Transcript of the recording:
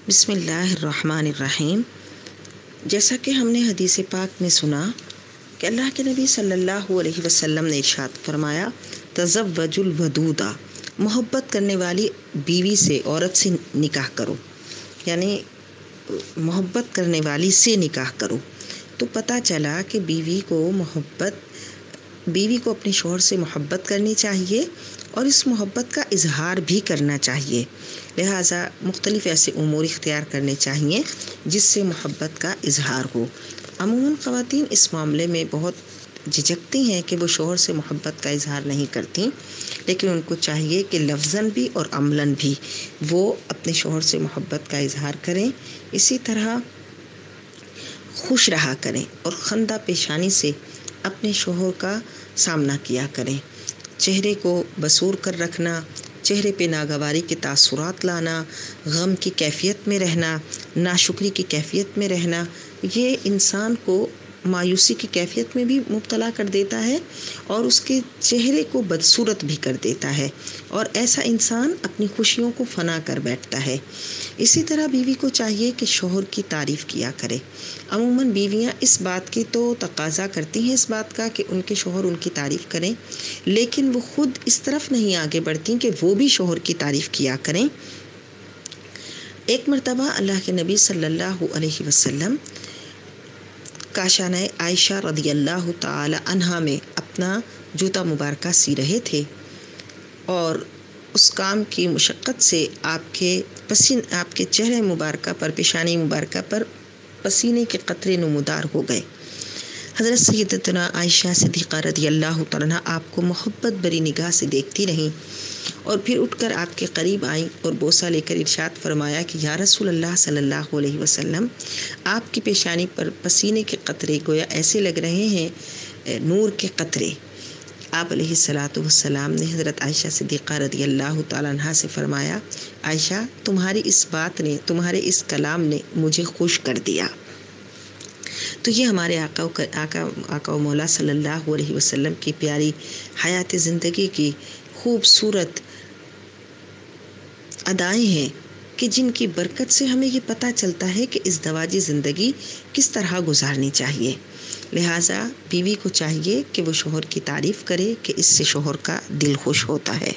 بسم اللہ الرحمن الرحیم۔ جیسا کہ ہم نے حدیث پاک میں سنا کہ اللہ کے نبی صلی اللہ علیہ وسلم نے ارشاد فرمایا، تزوج الودودا، محبت کرنے والی بیوی سے، عورت سے نکاح کرو، یعنی محبت کرنے والی سے نکاح کرو۔ تو پتہ چلا کہ بیوی کو اپنے شوہر سے محبت کرنی چاہیے اور اس محبت کا اظہار بھی کرنا چاہیے، لہٰذا مختلف ایسے امور اختیار کرنے چاہیے جس سے محبت کا اظہار ہو۔ عموماً خواتین اس معاملے میں بہت جھجکتی ہیں کہ وہ شوہر سے محبت کا اظہار نہیں کرتی، لیکن ان کو چاہیے کہ لفظاً بھی اور عملاً بھی وہ اپنے شوہر سے محبت کا اظہار کریں۔ اسی طرح خوش رہا کریں اور خندہ پیشانی سے اپنے شوہر کا سامنا کیا کریں۔ چہرے کو بسور کر رکھنا، چہرے پہ ناگواری کے تاثرات لانا، غم کی کیفیت میں رہنا، ناشکری کی کیفیت میں رہنا، یہ انسان کو مایوسی کی کیفیت میں بھی مبتلا کر دیتا ہے اور اس کے چہرے کو بدصورت بھی کر دیتا ہے، اور ایسا انسان اپنی خوشیوں کو فنا کر بیٹھتا ہے۔ اسی طرح بیوی کو چاہیے کہ شوہر کی تعریف کیا کرے۔ عموماً بیویاں اس بات کی تو تقاضا کرتی ہیں، اس بات کا کہ ان کے شوہر ان کی تعریف کریں، لیکن وہ خود اس طرف نہیں آگے بڑھتی کہ وہ بھی شوہر کی تعریف کیا کریں۔ ایک مرتبہ اللہ کے نبی صلی اللہ علیہ وسلم کاشانہ عائشہ رضی اللہ تعالی عنہا میں اپنا جوتا مبارکہ سی رہے تھے، اور اس کام کی مشقت سے آپ کے چہرے مبارکہ پر، پیشانی مبارکہ پر پسینے کے قطرے نمودار ہو گئے۔ حضرت سیدتنا عائشہ صدیقہ رضی اللہ تعالی عنہا آپ کو محبت بری نگاہ سے دیکھتی رہیں اور پھر اٹھ کر آپ کے قریب آئیں اور بوسہ لے کر ارشاد فرمایا کہ یا رسول اللہ صلی اللہ علیہ وسلم، آپ کی پیشانی پر پسینے کے قطرے گویا ایسے لگ رہے ہیں نور کے قطرے۔ آپ علیہ الصلاۃ والسلام نے حضرت عائشہ صدیقہ رضی اللہ تعالی عنہا سے فرمایا، عائشہ، تمہاری اس بات نے، تمہارے اس کلام نے مجھے خوش کر دیا۔ تو یہ ہمارے آقا و مولا صلی اللہ علیہ وسلم کی پیاری حیات زندگی کی خوبصورت ادائیں ہیں کہ جن کی برکت سے ہمیں یہ پتہ چلتا ہے کہ ازدواجی زندگی کس طرح گزارنی چاہیے۔ لہٰذا بیوی کو چاہیے کہ وہ شوہر کی تعریف کرے کہ اس سے شوہر کا دل خوش ہوتا ہے۔